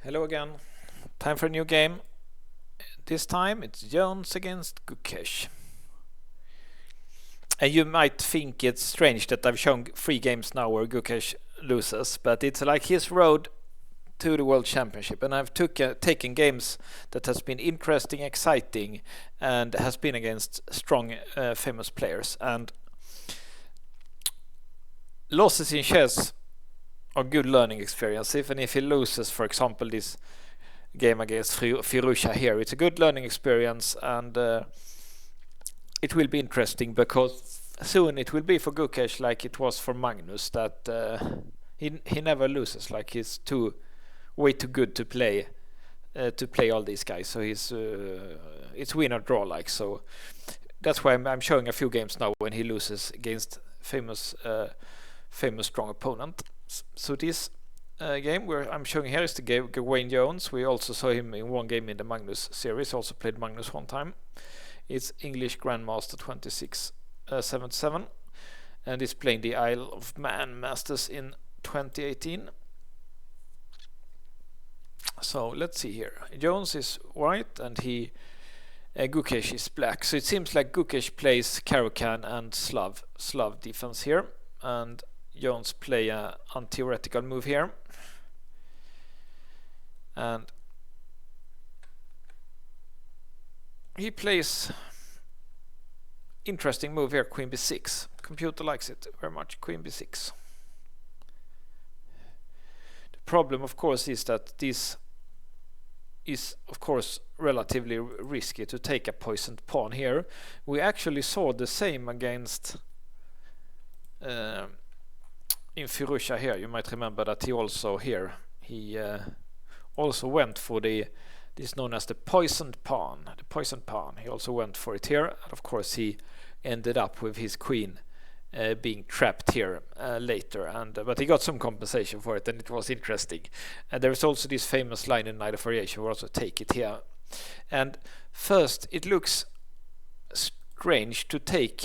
Hello again. Time for a new game. This time it's Jones against Gukesh. And you might think it's strange that I've shown 3 games now where Gukesh loses, but it's like his road to the World Championship, and I've taken games that has been interesting, exciting, and has been against strong, famous players. And losses in chess are good learning experience. Even if he loses, for example, this game against Firusha here, it's a good learning experience, and it will be interesting because soon it will be for Gukesh like it was for Magnus, that he never loses. Like he's way too good to play all these guys. So it's win or draw like. So that's why I'm showing a few games now when he loses against famous strong opponent. So this game where I'm showing here is the game Wayne Jones. We also saw him in one game in the Magnus series. Also played Magnus one time. It's English Grandmaster 2677, and he's playing the Isle of Man Masters in 2018. So let's see here. Jones is white and Gukesh is black. So it seems like Gukesh plays Caro-Kann and Slav defense here, and Jones play a theoretical move here, and he plays interesting move here, Queen b6. Computer likes it very much, Queen b6. The problem, of course, is that this is, of course, relatively risky to take a poisoned pawn here. We actually saw the same against in Firusha here. You might remember that he also went for this known as the poisoned pawn. He also went for it here, and of course he ended up with his queen being trapped here later, but he got some compensation for it, and it was interesting. And there is also this famous line in Knight of Variation, we also take it here. And first it looks strange to take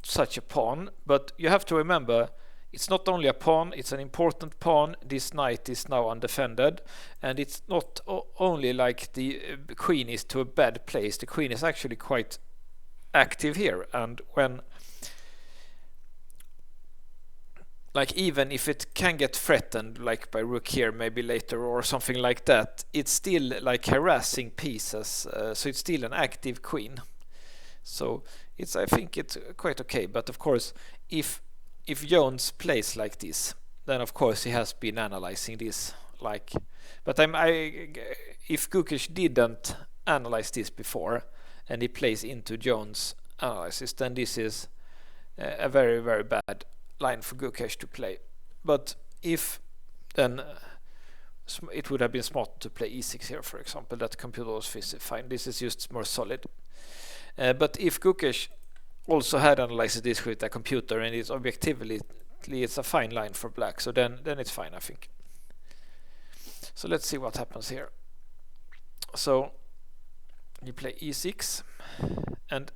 such a pawn, but you have to remember it's not only a pawn, it's an important pawn. This knight is now undefended, and it's not only like the queen is to a bad place. The queen is actually quite active here, and when, like, even if it can get threatened like by rook here maybe later or something like that, it's still like harassing pieces, so it's still an active queen. So I think it's quite okay. But of course, if Jones plays like this, then of course he has been analyzing this. But if Gukesh didn't analyze this before and he plays into Jones' analysis, then this is a very, very bad line for Gukesh to play. But if then it would have been smart to play e6 here, for example. That computer was fine. This is just more solid. But if Gukesh also had analyzed this with a computer, and it's objectively it's a fine line for black, so then it's fine, I think. So let's see what happens here. So you play e6, and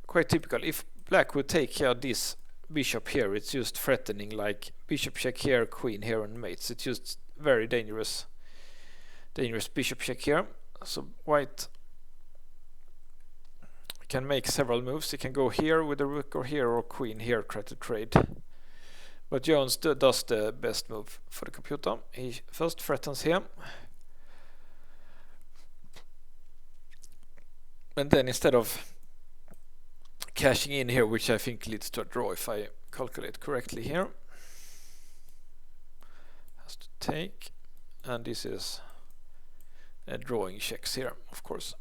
quite typical, if black would take care of this bishop here, it's just threatening, like bishop check here, queen here, and mates. It's just very dangerous bishop check here. So white can make several moves. He can go here with a rook, or here, or queen here, try to trade. But Jones does the best move for the computer. He first threatens here, and then instead of cashing in here, which I think leads to a draw if I calculate correctly here, has to take, and this is drawing checks here, of course.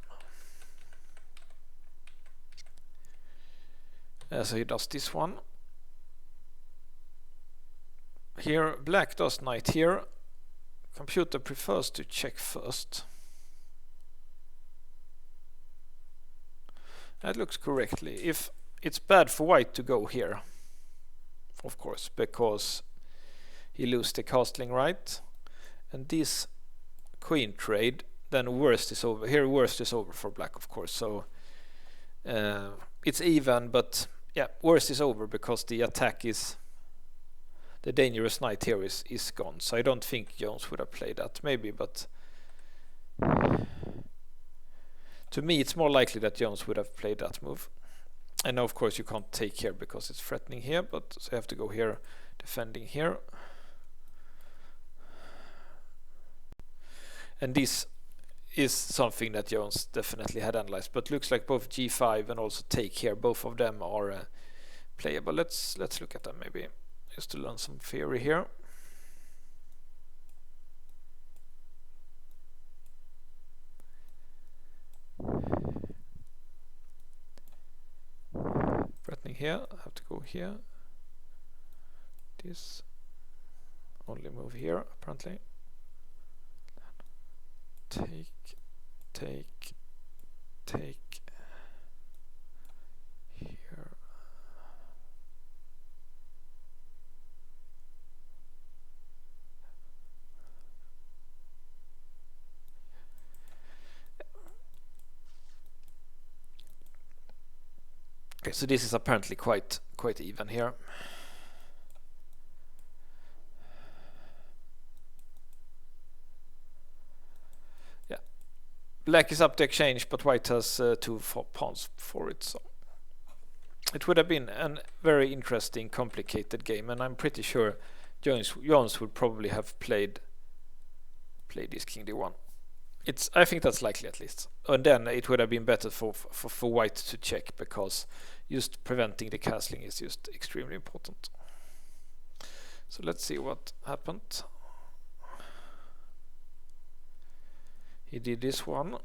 So he does this one. Here black does knight here. Computer prefers to check first. That looks correctly. If it's bad for white to go here, of course, because he loses the castling right, and this queen trade, then worst is over. Here worst is over for black, of course. So it's even, but yeah, worst is over because the attack is the dangerous knight here is gone. So I don't think Jones would have played that. Maybe, but to me it's more likely that Jones would have played that move. And now of course you can't take here because it's threatening here, but so you have to go here, defending here. And this is something that Jones definitely had analyzed, but looks like both g5 and also take here, both of them are playable. Let's look at them maybe, just to learn some theory here. Threatening here, I have to go here. This only move here apparently. Take here. Okay, so this is apparently quite even here. Black is up the exchange, but white has 2 pawns for it, so it would have been a very interesting, complicated game, and I'm pretty sure Jones would probably have played this king d1. I think that's likely at least, and then it would have been better for white to check, because just preventing the castling is just extremely important. So let's see what happened. He did this one.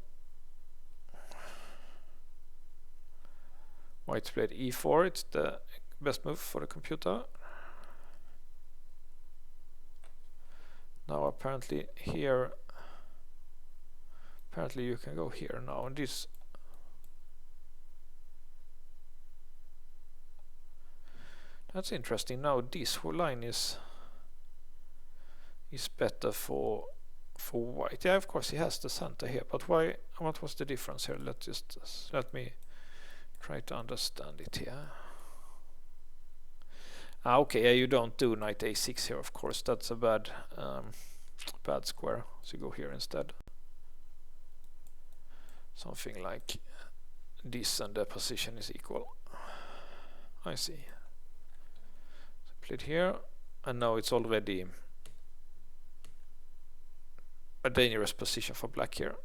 White played e4. It's the best move for the computer. Now apparently here, you can go here now, and this that's interesting. Now this whole line is better for white. Yeah, of course he has the center here, but why? What was the difference here? Let me try to understand it here. Okay, yeah, you don't do knight a6 here, of course. That's a bad square. So you go here instead. Something like this, and the position is equal. I see. So played here, and now it's already a dangerous position for black here.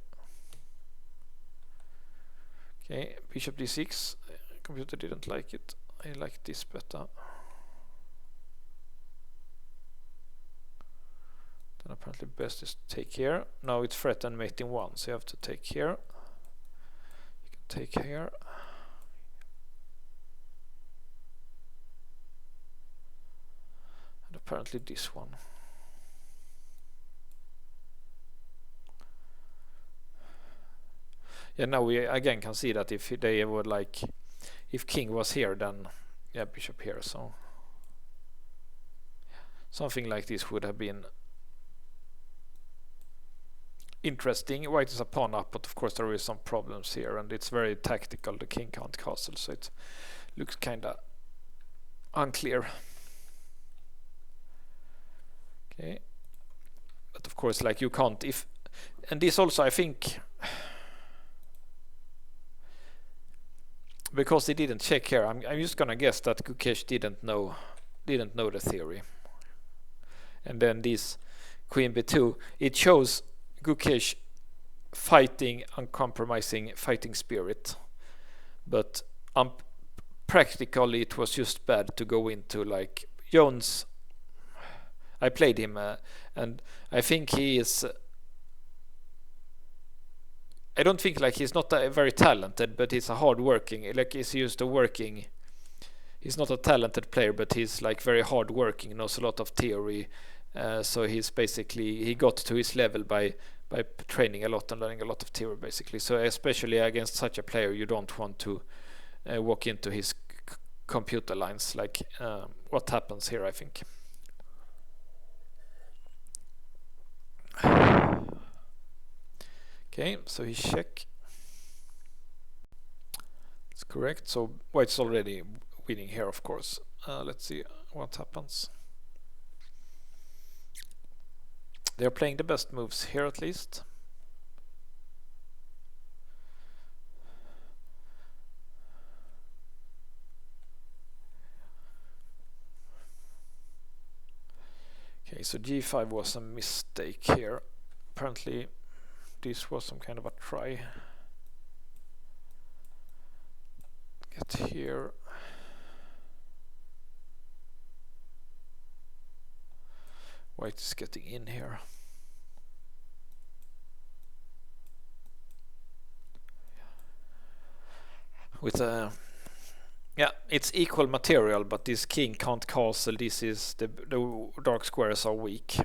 Okay, bishop d6. Computer didn't like it. I like this better. Then apparently best is to take here. Now it's threatened mating 1, so you have to take here. You can take here. And apparently this one. Yeah, now we again can see that if they would like, if king was here, then yeah, bishop here. So something like this would have been interesting. White is a pawn up, but of course there is some problems here, and it's very tactical. The king can't castle, so it looks kinda unclear. Okay, but of course, like, you can't and this also, I think, because he didn't check here, I'm just gonna guess that Gukesh didn't know the theory. And then this queen b2, it shows Gukesh fighting, uncompromising fighting spirit, but practically it was just bad to go into, like, Jones. I played him, and I think he is. I don't think, like, he's not very talented, but he's a hard-working. Like, he's used to working. He's not a talented player, but he's, like, very hard-working. Knows a lot of theory. So he's basically, he got to his level by training a lot and learning a lot of theory, basically. So especially against such a player, you don't want to walk into his computer lines, like what happens here, I think. Okay, so he check. It's correct. So white's already winning here, of course. Let's see what happens. They're playing the best moves here at least. Okay, so g5 was a mistake here. Apparently this was some kind of a try. Get here. White is getting in here. With a yeah, it's equal material, but this king can't castle. This is the dark squares are weak.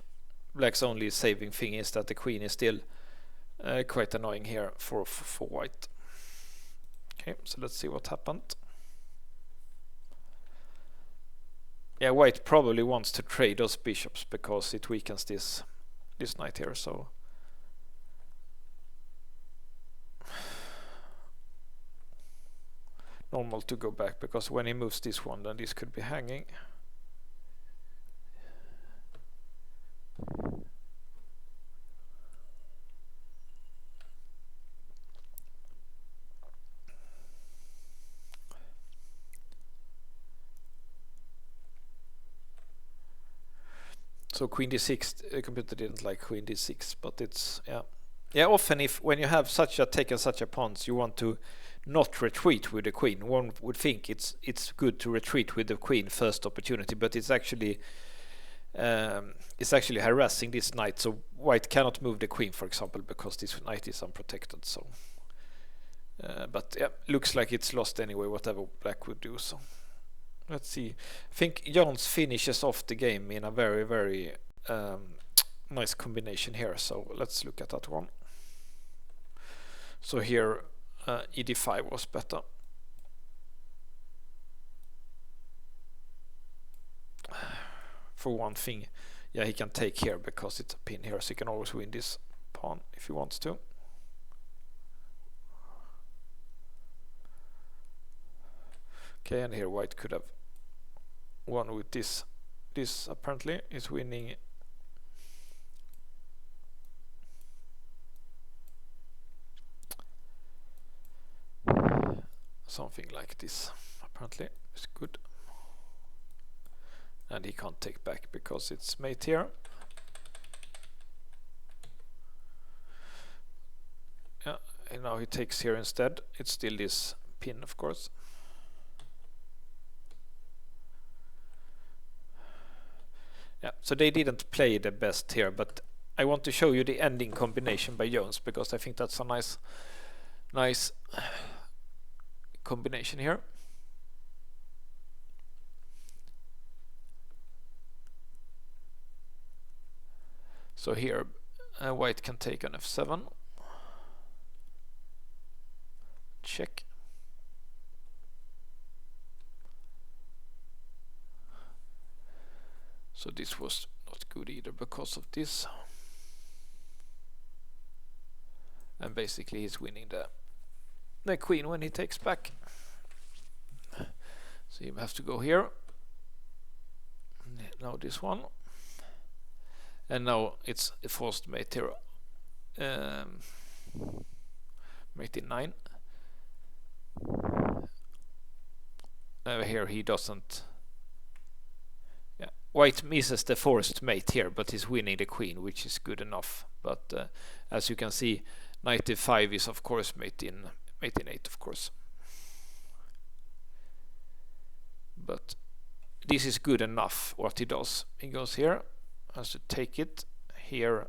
Black's only saving thing is that the queen is still quite annoying here for white. Okay, so let's see what happened. Yeah, white probably wants to trade those bishops because it weakens this knight here. So normal to go back, because when he moves this one, then this could be hanging. So queen d6, the computer didn't like queen d6, but it's yeah. Often when you have taken such a pawns, you want to not retreat with the queen. One would think it's good to retreat with the queen first opportunity, but it's actually harassing this knight. So white cannot move the queen, for example, because this knight is unprotected. So, but yeah, looks like it's lost anyway. Whatever black would do. So let's see. I think Jones finishes off the game in a very, very nice combination here. So let's look at that one. So here ed5 was better. For one thing, yeah, he can take here because it's a pin here, so he can always win this pawn if he wants to. Okay, and here white could have won with this. This apparently is winning. Something like this apparently is good. And he can't take back because it's mate here. Yeah, and now he takes here instead. It's still this pin, of course. Yeah, so they didn't play the best here, but I want to show you the ending combination by Jones, because I think that's a nice combination here. So here white can take on f7. Check. So this was not good either because of this. And basically he's winning the queen when he takes back. So you have to go here. Now this one. And now it's a forced mate here. Mate in 9. Here he doesn't. Yeah, white misses the forced mate here, but he's winning the queen, which is good enough. But as you can see, knight e5 is of course mate in 8, of course. But this is good enough what he does. He goes here, has to take it, here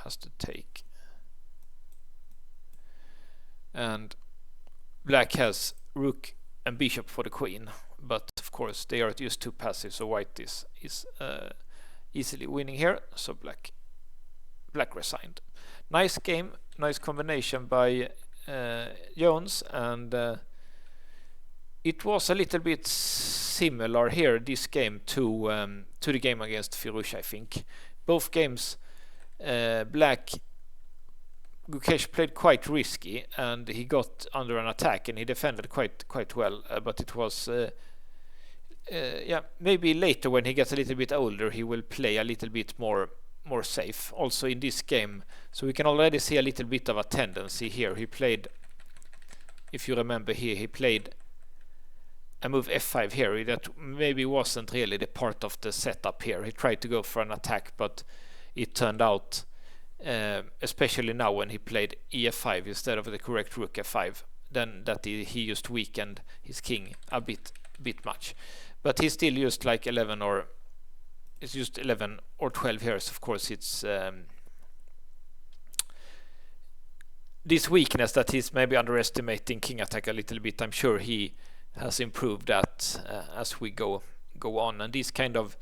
has to take. And black has rook and bishop for the queen, but of course they are just too passive, so white is easily winning here, so black resigned. Nice game, nice combination by Jones, and it was a little bit similar here, this game, to the game against Firouzja, I think. Both games, black Gukesh played quite risky, and he got under an attack, and he defended quite well. But it was, yeah, maybe later when he gets a little bit older, he will play a little bit more more safe also in this game. So we can already see a little bit of a tendency here. He played, if you remember here, he played a move f5 here that maybe wasn't really the part of the setup here. He tried to go for an attack, but it turned out, especially now when he played ef5 instead of the correct rook f5, then that he just weakened his king a bit much. But he still used like 11 or 12 here. So of course it's this weakness that he's maybe underestimating king attack a little bit. I'm sure he has improved that as we go on, and these kind of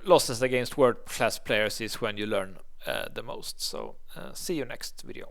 losses against world class players is when you learn the most. So see you next video.